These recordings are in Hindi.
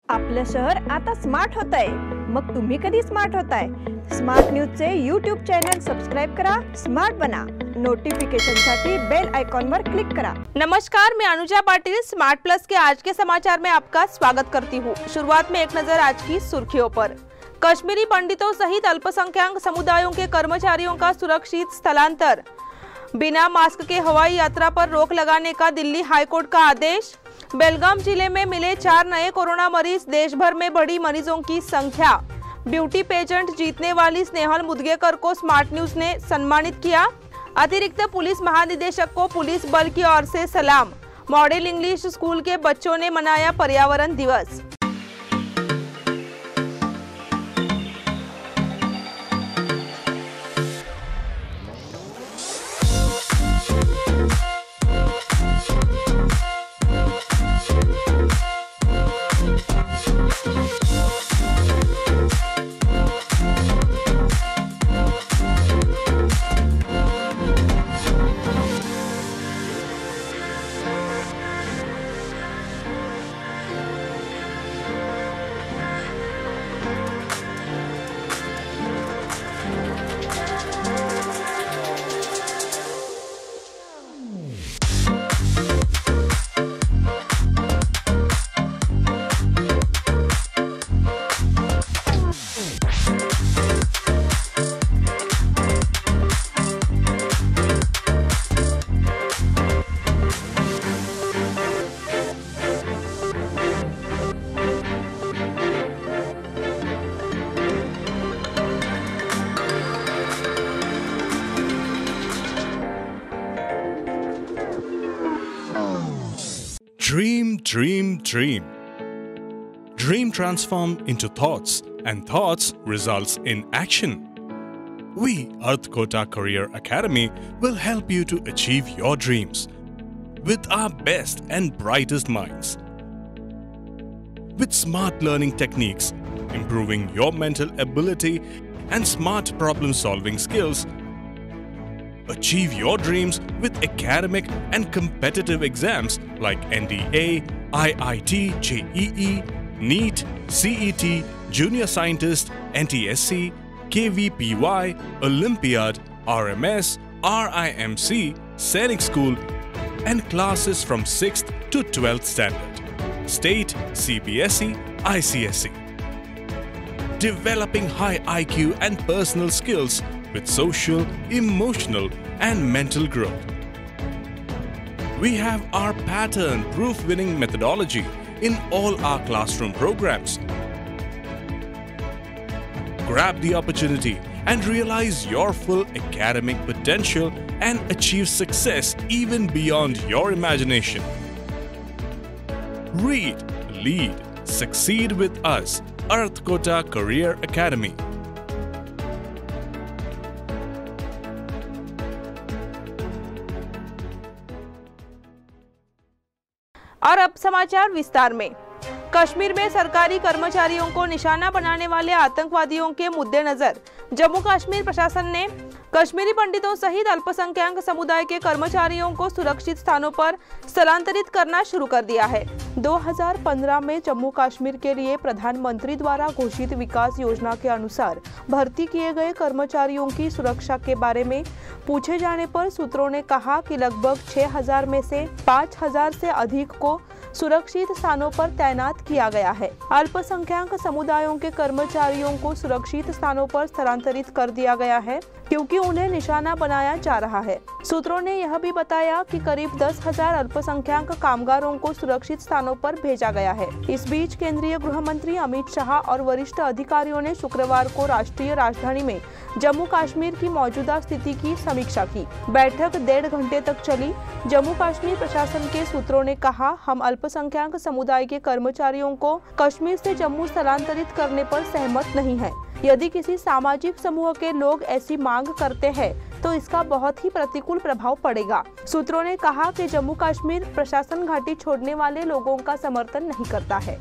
आपलं शहर आता स्मार्ट होत आहे। मग तुम्ही कधी स्मार्ट होताय? स्मार्ट न्यूजचे यूट्यूब चैनल सब्सक्राइब करा, स्मार्ट बना। नोटिफिकेशन साठी बेल आइकॉन पर क्लिक करा। नमस्कार, मैं अनुजा पाटिल स्मार्ट प्लस के आज के समाचार में आपका स्वागत करती हूँ। शुरुआत में एक नजर आज की सुर्खियों पर। कश्मीरी पंडितों सहित अल्पसंख्यक समुदायों के कर्मचारियों का सुरक्षित स्थलांतर। बिना मास्क के हवाई यात्रा पर रोक लगाने का दिल्ली हाईकोर्ट का आदेश। बेलगाम जिले में मिले 4 नए कोरोना मरीज, देश भर में बढ़ी मरीजों की संख्या। ब्यूटी पेजेंट जीतने वाली स्नेहल मुदगेकर को स्मार्ट न्यूज ने सम्मानित किया। अतिरिक्त पुलिस महानिदेशक को पुलिस बल की ओर से सलाम। मॉडल इंग्लिश स्कूल के बच्चों ने मनाया पर्यावरण दिवस। Dream, dream, dream. Dream transform into thoughts, and thoughts results in action. We, Earth Kota Career Academy, will help you to achieve your dreams with our best and brightest minds. With smart learning techniques, improving your mental ability and smart problem-solving skills, achieve your dreams with academic and competitive exams like NDA, IIT, JEE, NEET, CET, Junior Scientist, NTSC, KVPY, Olympiad, RMS, RIMC, Sainik School, and classes from 6th to 12th standard, State, CBSE, ICSE. Developing high IQ and personal skills with social, emotional, and mental growth. We have our pattern-proof winning methodology in all our classroom programs. Grab the opportunity and realize your full academic potential and achieve success even beyond your imagination. Read, lead, succeed with us, Earth Kota Career Academy. और अब समाचार विस्तार में। कश्मीर में सरकारी कर्मचारियों को निशाना बनाने वाले आतंकवादियों के मद्देनजर जम्मू कश्मीर प्रशासन ने कश्मीरी पंडितों सहित अल्पसंख्यक समुदाय के कर्मचारियों को सुरक्षित स्थानों पर स्थलांतरित करना शुरू कर दिया है। 2015 में जम्मू कश्मीर के लिए प्रधानमंत्री द्वारा घोषित विकास योजना के अनुसार भर्ती किए गए कर्मचारियों की सुरक्षा के बारे में पूछे जाने पर सूत्रों ने कहा कि लगभग 6000 में से 5000 से अधिक को सुरक्षित स्थानों पर तैनात किया गया है। अल्पसंख्यक समुदायों के कर्मचारियों को सुरक्षित स्थानों पर स्थलांतरित कर दिया गया है क्योंकि उन्हें निशाना बनाया जा रहा है। सूत्रों ने यह भी बताया कि करीब 10,000 अल्पसंख्यक कामगारों को सुरक्षित स्थानों पर भेजा गया है। इस बीच केंद्रीय गृह मंत्री अमित शाह और वरिष्ठ अधिकारियों ने शुक्रवार को राष्ट्रीय राजधानी में जम्मू कश्मीर की मौजूदा स्थिति की समीक्षा की। बैठक 1.5 घंटे तक चली। जम्मू कश्मीर प्रशासन के सूत्रों ने कहा, हम अल्पसंख्यक समुदाय के कर्मचारियों को कश्मीर से जम्मू स्थलांतरित करने पर सहमत नहीं है। यदि किसी सामाजिक समूह के लोग ऐसी मांग करते हैं तो इसका बहुत ही प्रतिकूल प्रभाव पड़ेगा। सूत्रों ने कहा कि जम्मू कश्मीर प्रशासन घाटी छोड़ने वाले लोगों का समर्थन नहीं करता है।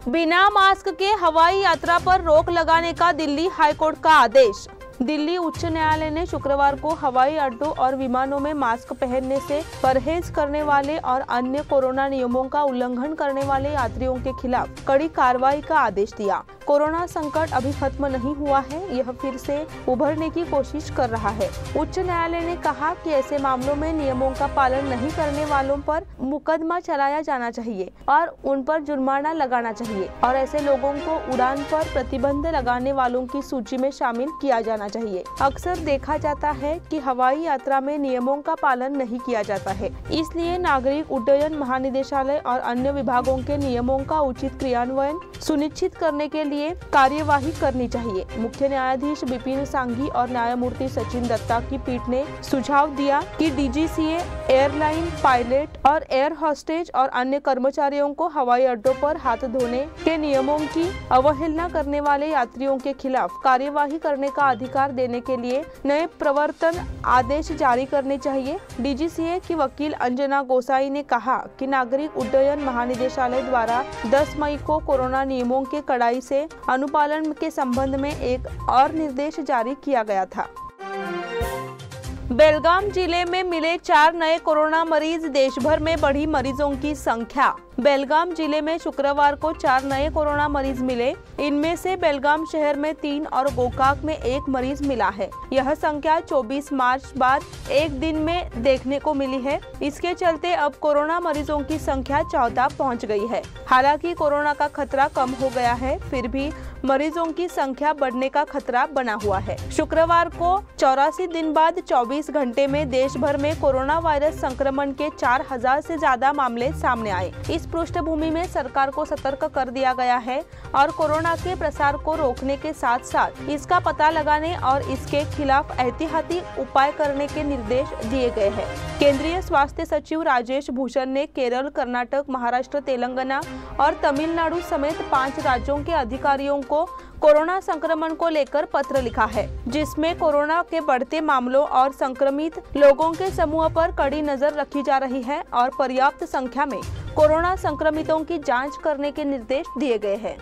बिना मास्क के हवाई यात्रा पर रोक लगाने का दिल्ली हाईकोर्ट का आदेश। दिल्ली उच्च न्यायालय ने शुक्रवार को हवाई अड्डों और विमानों में मास्क पहनने से परहेज करने वाले और अन्य कोरोना नियमों का उल्लंघन करने वाले यात्रियों के खिलाफ कड़ी कार्रवाई का आदेश दिया। कोरोना संकट अभी खत्म नहीं हुआ है, यह फिर से उभरने की कोशिश कर रहा है। उच्च न्यायालय ने कहा कि ऐसे मामलों में नियमों का पालन नहीं करने वालों पर मुकदमा चलाया जाना चाहिए और उन पर जुर्माना लगाना चाहिए और ऐसे लोगों को उड़ान पर प्रतिबंध लगाने वालों की सूची में शामिल किया जाना चाहिए। अक्सर देखा जाता है कि हवाई यात्रा में नियमों का पालन नहीं किया जाता है, इसलिए नागरिक उड्डयन महानिदेशालय और अन्य विभागों के नियमों का उचित क्रियान्वयन सुनिश्चित करने के लिए कार्यवाही करनी चाहिए। मुख्य न्यायाधीश विपिन सांघी और न्यायमूर्ति सचिन दत्ता की पीठ ने सुझाव दिया कि डीजीसीए एयरलाइन पायलट और एयर होस्टेज और अन्य कर्मचारियों को हवाई अड्डों पर हाथ धोने के नियमों की अवहेलना करने वाले यात्रियों के खिलाफ कार्यवाही करने का अधिकार देने के लिए नए प्रवर्तन आदेश जारी करने चाहिए। डीजीसीए की वकील अंजना गोसाई ने कहा कि नागरिक उड्डयन महानिदेशालय द्वारा 10 मई को कोरोना नियमों के कड़ाई से अनुपालन के संबंध में एक और निर्देश जारी किया गया था। बेलगाम जिले में मिले 4 नए कोरोना मरीज, देश भर में बढ़ी मरीजों की संख्या। बेलगाम जिले में शुक्रवार को 4 नए कोरोना मरीज मिले। इनमें से बेलगाम शहर में 3 और गोकाक में 1 मरीज मिला है। यह संख्या 24 मार्च बाद एक दिन में देखने को मिली है। इसके चलते अब कोरोना मरीजों की संख्या 14 पहुंच गई है। हालांकि कोरोना का खतरा कम हो गया है, फिर भी मरीजों की संख्या बढ़ने का खतरा बना हुआ है। शुक्रवार को 84 दिन बाद 24 घंटे में देश भर में कोरोना वायरस संक्रमण के 4000 से ज्यादा मामले सामने आए। इस पृष्ठभूमि में सरकार को सतर्क कर दिया गया है और कोरोना के प्रसार को रोकने के साथ साथ इसका पता लगाने और इसके खिलाफ एहतियाती उपाय करने के निर्देश दिए गए हैं। केंद्रीय स्वास्थ्य सचिव राजेश भूषण ने केरल, कर्नाटक, महाराष्ट्र, तेलंगाना और तमिलनाडु समेत 5 राज्यों के अधिकारियों को कोरोना संक्रमण को लेकर पत्र लिखा है, जिसमें कोरोना के बढ़ते मामलों और संक्रमित लोगों के समूह पर कड़ी नजर रखी जा रही है और पर्याप्त संख्या में कोरोना संक्रमितों की जांच करने के निर्देश दिए गए हैं।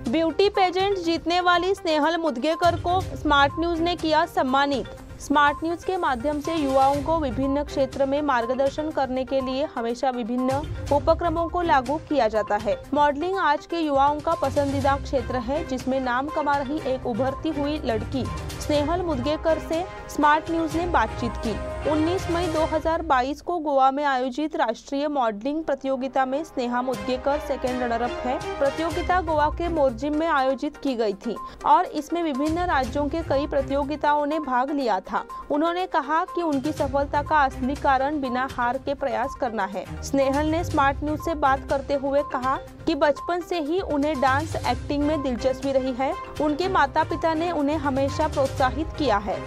ब्यूटी पेजेंट जीतने वाली स्नेहल मुदगेकर को स्मार्ट न्यूज ने किया सम्मानित। स्मार्ट न्यूज के माध्यम से युवाओं को विभिन्न क्षेत्र में मार्गदर्शन करने के लिए हमेशा विभिन्न उपक्रमों को लागू किया जाता है। मॉडलिंग आज के युवाओं का पसंदीदा क्षेत्र है, जिसमें नाम कमा रही एक उभरती हुई लड़की स्नेहल मुदगेकर से स्मार्ट न्यूज ने बातचीत की। 19 मई 2022 को गोवा में आयोजित राष्ट्रीय मॉडलिंग प्रतियोगिता में स्नेहा मुदगेकर सेकेंड रनर अप है। प्रतियोगिता गोवा के मोरजिम में आयोजित की गई थी और इसमें विभिन्न राज्यों के कई प्रतियोगिताओं ने भाग लिया था। उन्होंने कहा कि उनकी सफलता का असली कारण बिना हार के प्रयास करना है। स्नेहल ने स्मार्ट न्यूज से बात करते हुए कहा कि बचपन से ही उन्हें डांस एक्टिंग में दिलचस्पी रही है। उनके माता पिता ने उन्हें हमेशा प्रोत्साहित किया है।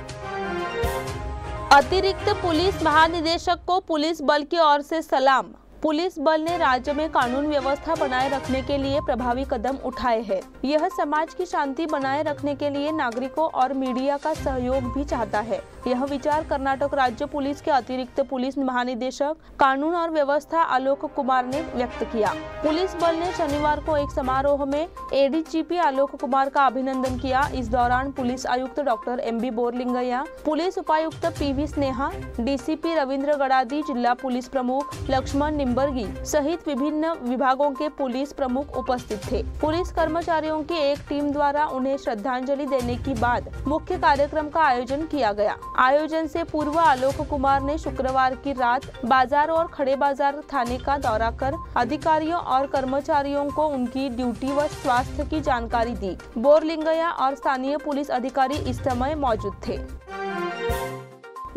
अतिरिक्त पुलिस महानिदेशक को पुलिस बल की ओर से सलाम। पुलिस बल ने राज्य में कानून व्यवस्था बनाए रखने के लिए प्रभावी कदम उठाए हैं। यह समाज की शांति बनाए रखने के लिए नागरिकों और मीडिया का सहयोग भी चाहता है। यह विचार कर्नाटक राज्य पुलिस के अतिरिक्त पुलिस महानिदेशक कानून और व्यवस्था आलोक कुमार ने व्यक्त किया। पुलिस बल ने शनिवार को एक समारोह में एडीजीपी आलोक कुमार का अभिनंदन किया। इस दौरान पुलिस आयुक्त डॉक्टर एमबी बोरलिंगैया, पुलिस उपायुक्त पीवी स्नेहा, डीसीपी रविंद्र गडादी, जिला पुलिस प्रमुख लक्ष्मण निम्बर्गी सहित विभिन्न विभागों के पुलिस प्रमुख उपस्थित थे। पुलिस कर्मचारियों की एक टीम द्वारा उन्हें श्रद्धांजलि देने के बाद मुख्य कार्यक्रम का आयोजन किया गया। आयोजन से पूर्व आलोक कुमार ने शुक्रवार की रात बाजार और खड़े बाजार थाने का दौरा कर अधिकारियों और कर्मचारियों को उनकी ड्यूटी व स्वास्थ्य की जानकारी दी। बोरलिंगैया और स्थानीय पुलिस अधिकारी इस समय मौजूद थे।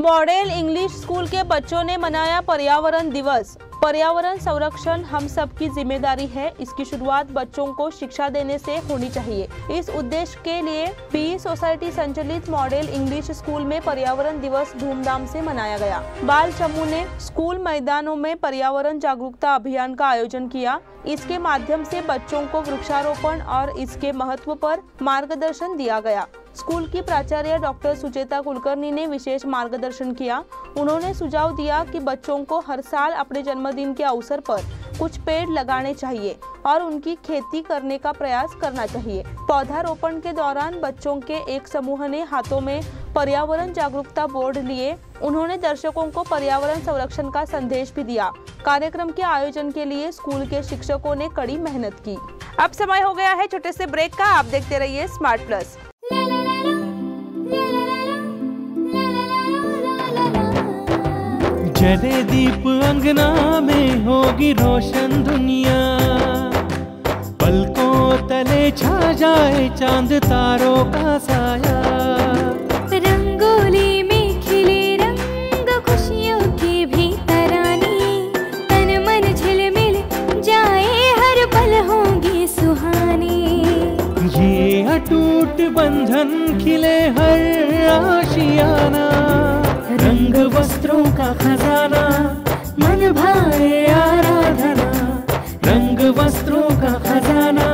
मॉडल इंग्लिश स्कूल के बच्चों ने मनाया पर्यावरण दिवस। पर्यावरण संरक्षण हम सब की जिम्मेदारी है। इसकी शुरुआत बच्चों को शिक्षा देने से होनी चाहिए। इस उद्देश्य के लिए पी सोसाइटी संचालित मॉडल इंग्लिश स्कूल में पर्यावरण दिवस धूमधाम से मनाया गया। बाल समूह ने स्कूल मैदानों में पर्यावरण जागरूकता अभियान का आयोजन किया। इसके माध्यम से बच्चों को वृक्षारोपण और इसके महत्व पर मार्गदर्शन दिया गया। स्कूल की प्राचार्य डॉक्टर सुचेता कुलकर्णी ने विशेष मार्गदर्शन किया। उन्होंने सुझाव दिया कि बच्चों को हर साल अपने जन्मदिन के अवसर पर कुछ पेड़ लगाने चाहिए और उनकी खेती करने का प्रयास करना चाहिए। पौधारोपण के दौरान बच्चों के एक समूह ने हाथों में पर्यावरण जागरूकता बोर्ड लिए। उन्होंने दर्शकों को पर्यावरण संरक्षण का संदेश भी दिया। कार्यक्रम के आयोजन के लिए स्कूल के शिक्षकों ने कड़ी मेहनत की। अब समय हो गया है छोटे से ब्रेक का। आप देखते रहिए स्मार्ट प्लस। जले दीप अंगना में होगी रोशन दुनिया, पलकों तले छा जाए चांद तारों का साया। रंगोली में खिले रंग खुशियों की भी तरानी, तन मन झिलमिल जाए हर पल होंगी सुहानी। ये अटूट बंधन खिले हर आशियाना, रंग वस्त्रों का खजाना मन भाए आराधना। रंग वस्त्रों का खजाना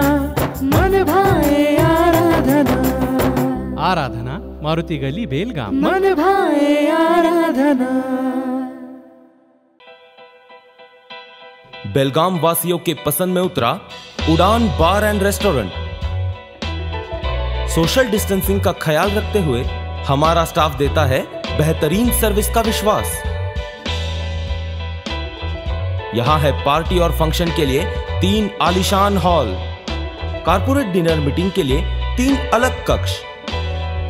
मन भाए आराधना। आराधना मारुति गली बेलगाम। मन भाए आराधना। बेलगाम वासियों के पसंद में उतरा उड़ान बार एंड रेस्टोरेंट। सोशल डिस्टेंसिंग का ख्याल रखते हुए हमारा स्टाफ देता है बेहतरीन सर्विस का विश्वास। यहां है पार्टी और फंक्शन के लिए 3 आलीशान हॉल, कारपोरेट डिनर मीटिंग के लिए 3 अलग कक्ष,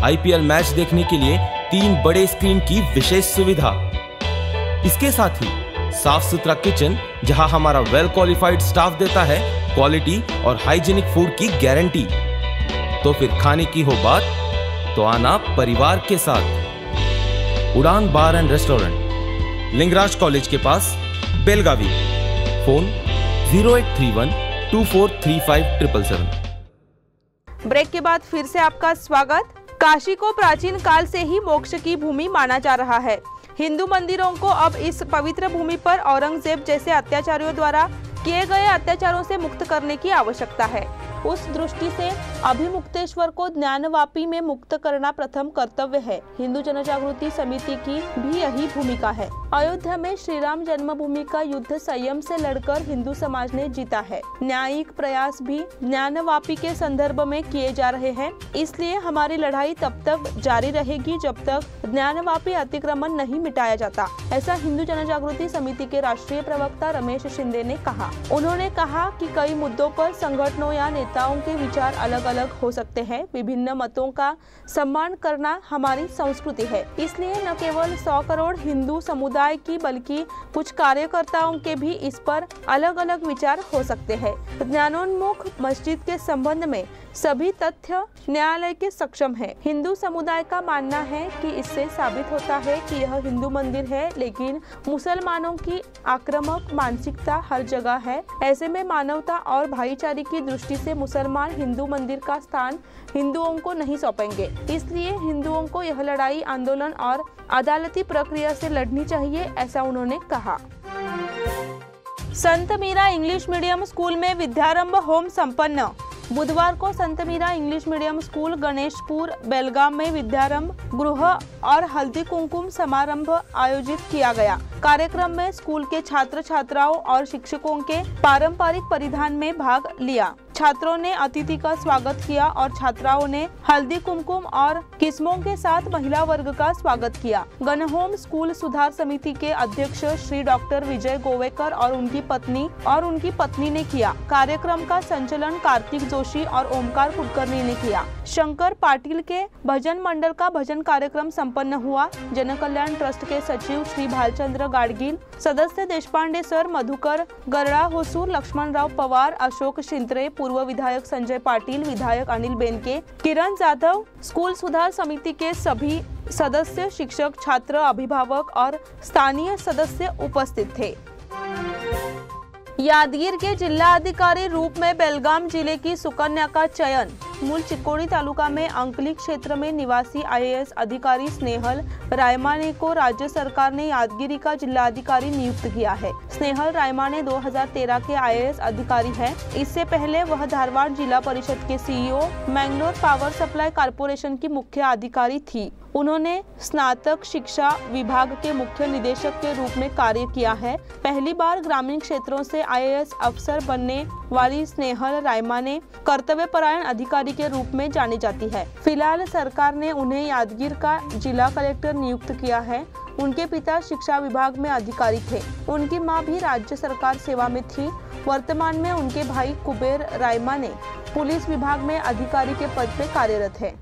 आईपीएल मैच देखने के लिए 3 बड़े स्क्रीन की विशेष सुविधा। इसके साथ ही साफ सुथरा किचन, जहां हमारा वेल क्वालिफाइड स्टाफ देता है क्वालिटी और हाइजीनिक फूड की गारंटी। तो फिर खाने की हो बात तो आना परिवार के साथ। उड़ान बार एंड रेस्टोरेंट, लिंगराज कॉलेज के पास, बेलगावी। फोन 0831 2435 777। ब्रेक के बाद फिर से आपका स्वागत। काशी को प्राचीन काल से ही मोक्ष की भूमि माना जा रहा है। हिंदू मंदिरों को अब इस पवित्र भूमि पर औरंगजेब जैसे अत्याचारियों द्वारा किए गए अत्याचारों से मुक्त करने की आवश्यकता है। उस दृष्टि से अभिमुक्तेश्वर को ज्ञानवापी में मुक्त करना प्रथम कर्तव्य है। हिंदू जनजागृति समिति की भी यही भूमिका है। अयोध्या में श्री राम जन्मभूमि का युद्ध संयम से लड़कर हिंदू समाज ने जीता है। न्यायिक प्रयास भी ज्ञानवापी के संदर्भ में किए जा रहे हैं। इसलिए हमारी लड़ाई तब तक जारी रहेगी जब तक ज्ञानवापी अतिक्रमण नहीं मिटाया जाता, ऐसा हिंदू जनजागृति समिति के राष्ट्रीय प्रवक्ता रमेश शिंदे ने कहा। उन्होंने कहा कि कई मुद्दों पर संगठनों या नेताओं के विचार अलग अलग हो सकते हैं। विभिन्न मतों का सम्मान करना हमारी संस्कृति है। इसलिए न केवल 100 करोड़ हिंदू समुदाय की बल्कि कुछ कार्यकर्ताओं के भी इस पर अलग अलग विचार हो सकते हैं। ज्ञानोन्मुख मस्जिद के संबंध में सभी तथ्य न्यायालय के सक्षम है। हिंदू समुदाय का मानना है कि इससे साबित होता है कि यह हिंदू मंदिर है, लेकिन मुसलमानों की आक्रामक मानसिकता हर जगह है। ऐसे में मानवता और भाईचारे की दृष्टि से मुसलमान हिंदू मंदिर का स्थान हिंदुओं को नहीं सौंपेंगे। इसलिए हिंदुओं को यह लड़ाई आंदोलन और अदालती प्रक्रिया से लड़नी चाहिए, ऐसा उन्होंने कहा। संत मीरा इंग्लिश मीडियम स्कूल में विद्यारंभ होम संपन्न। बुधवार को Sant Meera English medium school Ganeshpur Belgaum में विद्यारंभ गृह और हल्दी कुमकुम समारंभ आयोजित किया गया। कार्यक्रम में स्कूल के छात्र छात्राओं और शिक्षकों के पारंपरिक परिधान में भाग लिया। छात्रों ने अतिथि का स्वागत किया और छात्राओं ने हल्दी कुमकुम और किस्मों के साथ महिला वर्ग का स्वागत किया। गणहोम स्कूल सुधार समिति के अध्यक्ष श्री डॉक्टर विजय गोवेकर और उनकी पत्नी ने किया। कार्यक्रम का संचालन कार्तिक जोशी और ओमकार कुलकर्णी ने किया। शंकर पाटिल के भजन मंडल का भजन कार्यक्रम संपन्न हुआ। जन कल्याण ट्रस्ट के सचिव श्री भालचंद्र गाडगिल, सदस्य देशपांडे सर, मधुकर गरड़ा होसूर, लक्ष्मण राव पवार, अशोक शिंत्रे, पूर्व विधायक संजय पाटिल, विधायक अनिल बेनके, किरण जाधव, स्कूल सुधार समिति के सभी सदस्य, शिक्षक, छात्र, अभिभावक और स्थानीय सदस्य उपस्थित थे। यादगीर के जिला अधिकारी रूप में बेलगाम जिले की सुकन्या का चयन। मूल चिकोड़ी तालुका में अंकली क्षेत्र में निवासी IAS अधिकारी स्नेहल रायमाने को राज्य सरकार ने यादगिरी का जिलाधिकारी नियुक्त किया है। स्नेहल रायमाने 2013 के IAS अधिकारी हैं। इससे पहले वह धारवाड़ जिला परिषद के CEO, Mangalore power supply corporation की मुख्य अधिकारी थी। उन्होंने स्नातक शिक्षा विभाग के मुख्य निदेशक के रूप में कार्य किया है। पहली बार ग्रामीण क्षेत्रों से IAS अफसर बनने वाली स्नेहल रायमाने कर्तव्यपरायण अधिकारी के रूप में जानी जाती है। फिलहाल सरकार ने उन्हें यादगीर का जिला कलेक्टर नियुक्त किया है। उनके पिता शिक्षा विभाग में अधिकारी थे। उनकी मां भी राज्य सरकार सेवा में थी। वर्तमान में उनके भाई कुबेर रायमाने पुलिस विभाग में अधिकारी के पद पे कार्यरत है।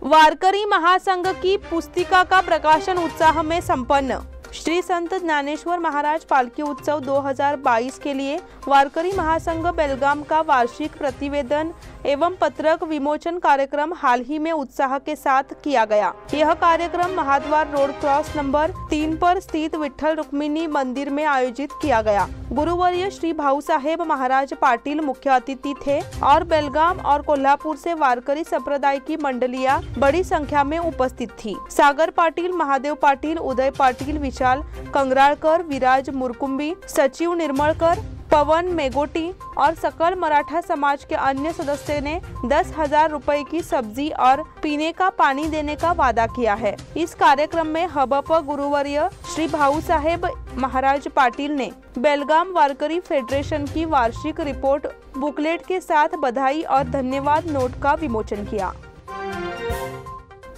वारकरी महासंघ की पुस्तिका का प्रकाशन उत्साह में संपन्न। श्री संत ज्ञानेश्वर महाराज पालकी उत्सव 2022 के लिए वारकरी महासंघ बेलगाम का वार्षिक प्रतिवेदन एवं पत्रक विमोचन कार्यक्रम हाल ही में उत्साह के साथ किया गया। यह कार्यक्रम महाद्वार रोड क्रॉस नंबर 3 पर स्थित विठ्ठल रुक्मिणी मंदिर में आयोजित किया गया। गुरुवर्य श्री भाऊ साहेब महाराज पाटिल मुख्य अतिथि थे और बेलगाम और कोल्हापुर से वारकरी संप्रदाय की मंडलियां बड़ी संख्या में उपस्थित थी। सागर पाटिल, महादेव पाटिल, उदय पाटिल, विशाल कंगराळकर, विराज मुरकुंबी, सचिव निर्मलकर, पवन मेगोटी और सकल मराठा समाज के अन्य सदस्यों ने 10,000 रुपए की सब्जी और पीने का पानी देने का वादा किया है। इस कार्यक्रम में हबप गुरुवर्य श्री भाऊ साहेब महाराज पाटिल ने बेलगाम वारकरी फेडरेशन की वार्षिक रिपोर्ट बुकलेट के साथ बधाई और धन्यवाद नोट का विमोचन किया।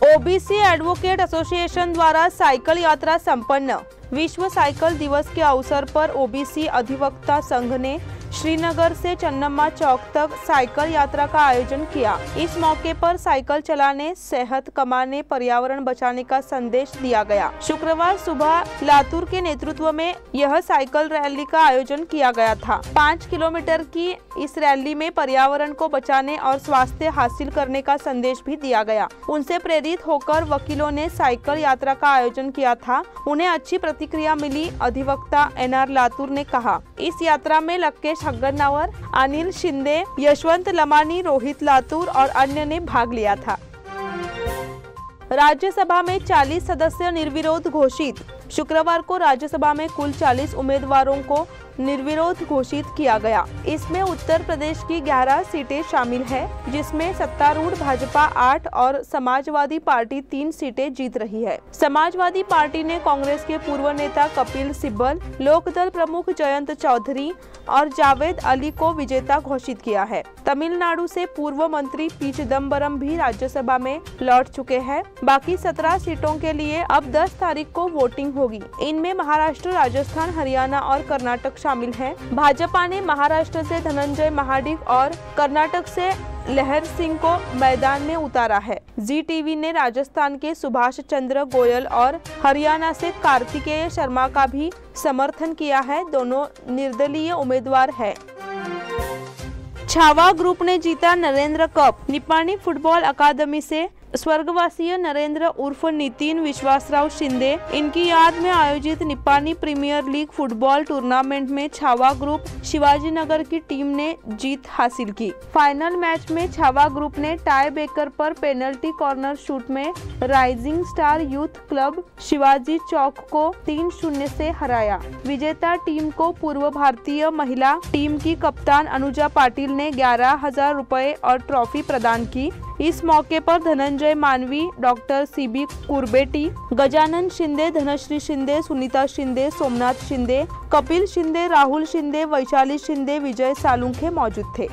OBC एडवोकेट एसोसिएशन द्वारा साइकिल यात्रा संपन्न। विश्व साइकिल दिवस के अवसर पर OBC अधिवक्ता संघ ने श्रीनगर से चन्नम्मा चौक तक साइकिल यात्रा का आयोजन किया। इस मौके पर साइकिल चलाने, सेहत कमाने, पर्यावरण बचाने का संदेश दिया गया। शुक्रवार सुबह लातूर के नेतृत्व में यह साइकिल रैली का आयोजन किया गया था। 5 किलोमीटर की इस रैली में पर्यावरण को बचाने और स्वास्थ्य हासिल करने का संदेश भी दिया गया। उनसे प्रेरित होकर वकीलों ने साइकिल यात्रा का आयोजन किया था। उन्हें अच्छी प्रतिक्रिया मिली। अधिवक्ता NR लातूर ने कहा, इस यात्रा में लक्केश हग्गरनावर, अनिल शिंदे, यशवंत लमानी, रोहित लातूर और अन्य ने भाग लिया था। राज्यसभा में 40 सदस्य निर्विरोध घोषित। शुक्रवार को राज्यसभा में कुल 40 उम्मीदवारों को निर्विरोध घोषित किया गया। इसमें उत्तर प्रदेश की 11 सीटें शामिल है, जिसमें सत्तारूढ़ भाजपा 8 और समाजवादी पार्टी 3 सीटें जीत रही है। समाजवादी पार्टी ने कांग्रेस के पूर्व नेता कपिल सिब्बल, लोकदल प्रमुख जयंत चौधरी और जावेद अली को विजेता घोषित किया है। तमिलनाडु से पूर्व मंत्री पी चिदम्बरम भी राज्यसभा में लौट चुके हैं। बाकी 17 सीटों के लिए अब 10 तारीख को वोटिंग होगी। इनमें महाराष्ट्र, राजस्थान, हरियाणा और कर्नाटक शामिल है। भाजपा ने महाराष्ट्र से धनंजय महाडिक और कर्नाटक से लहर सिंह को मैदान में उतारा है। ZTV ने राजस्थान के सुभाष चंद्र गोयल और हरियाणा से कार्तिकेय शर्मा का भी समर्थन किया है। दोनों निर्दलीय उम्मीदवार हैं। छावा ग्रुप ने जीता Narendra cup. Nipani football academy से स्वर्गवासी नरेंद्र उर्फ नितिन विश्वासराव शिंदे, इनकी याद में आयोजित Nipani premier league football tournament में छावा ग्रुप शिवाजीनगर की टीम ने जीत हासिल की। फाइनल मैच में छावा ग्रुप ने टाई ब्रेकर पर पेनल्टी कॉर्नर शूट में Rising Star Youth Club Shivaji Chowk को 3-0 से हराया। विजेता टीम को पूर्व भारतीय महिला टीम की कप्तान अनुजा पाटिल ने 11,000 रुपए और ट्रॉफी प्रदान की। इस मौके पर धनंजय मानवी, डॉक्टर CB कुरबेटी, गजानन शिंदे, धनश्री शिंदे, सुनीता शिंदे, सोमनाथ शिंदे, कपिल शिंदे, राहुल शिंदे, वैशाली शिंदे, विजय सालुंखे मौजूद थे।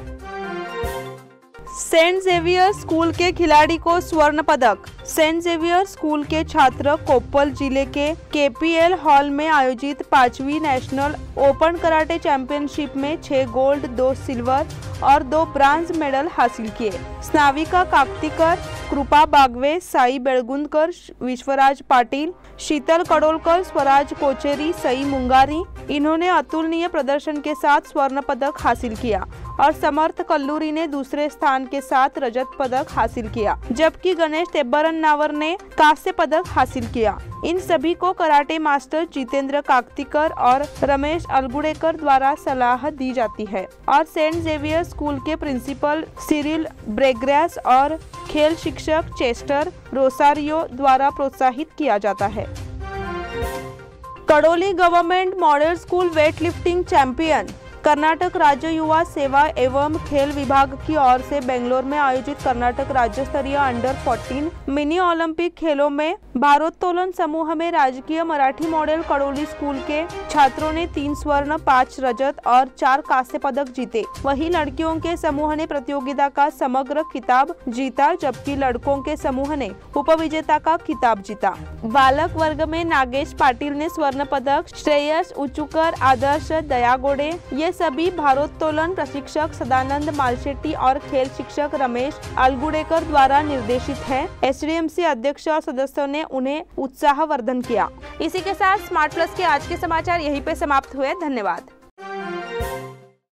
सेंट जेवियर स्कूल के खिलाड़ी को स्वर्ण पदक। सेंट जेवियर स्कूल के छात्र कोप्पल जिले के KPL हॉल में आयोजित 5वीं नेशनल ओपन कराटे चैंपियनशिप में 6 गोल्ड, 2 सिल्वर और 2 ब्रांज मेडल हासिल किए। स्नाविका काकतीकर, कृपा बागवे, साई बेळगुंदकर, विश्वराज पाटिल, शीतल कडोलकर, स्वराज कोचेरी, सई मुंगारी, इन्होंने अतुलनीय प्रदर्शन के साथ स्वर्ण पदक हासिल किया। और समर्थ कल्लूरी ने दूसरे स्थान के साथ रजत पदक हासिल किया, जबकि गणेश तेब्बरन्नावर ने कांस्य पदक हासिल किया। इन सभी को कराटे मास्टर जितेंद्र काकतीकर और रमेश अलगुड़ेकर द्वारा सलाह दी जाती है और सेंट जेवियर स्कूल के प्रिंसिपल सिरिल ब्रेग्रास और खेल शिक्षक चेस्टर रोसारियो द्वारा प्रोत्साहित किया जाता है। Kadoli government model school weight lifting champion. Karnataka राज्य युवा सेवा एवं खेल विभाग की ओर से बेंगलोर में आयोजित कर्नाटक राज्य स्तरीय अंडर 14 मिनी ओलंपिक खेलों में भारोत्तोलन समूह में राजकीय मराठी मॉडल कड़ोली स्कूल के छात्रों ने 3 स्वर्ण, 5 रजत और 4 कांस्य पदक जीते। वहीं लड़कियों के समूह ने प्रतियोगिता का समग्र खिताब जीता, जबकि लड़कों के समूह ने उपविजेता का खिताब जीता। बालक वर्ग में नागेश पाटिल ने स्वर्ण पदक, श्रेयस उचुकर, आदर्श दयागोड़े ये सभी भारोत्तोलन प्रशिक्षक सदानंद मालशेट्टी और खेल शिक्षक रमेश अलगुड़ेकर द्वारा निर्देशित है। एसडीएमसी अध्यक्ष और सदस्यों ने उन्हें उत्साहवर्धन किया। इसी के साथ स्मार्ट प्लस के आज के समाचार यहीं पे समाप्त हुए। धन्यवाद।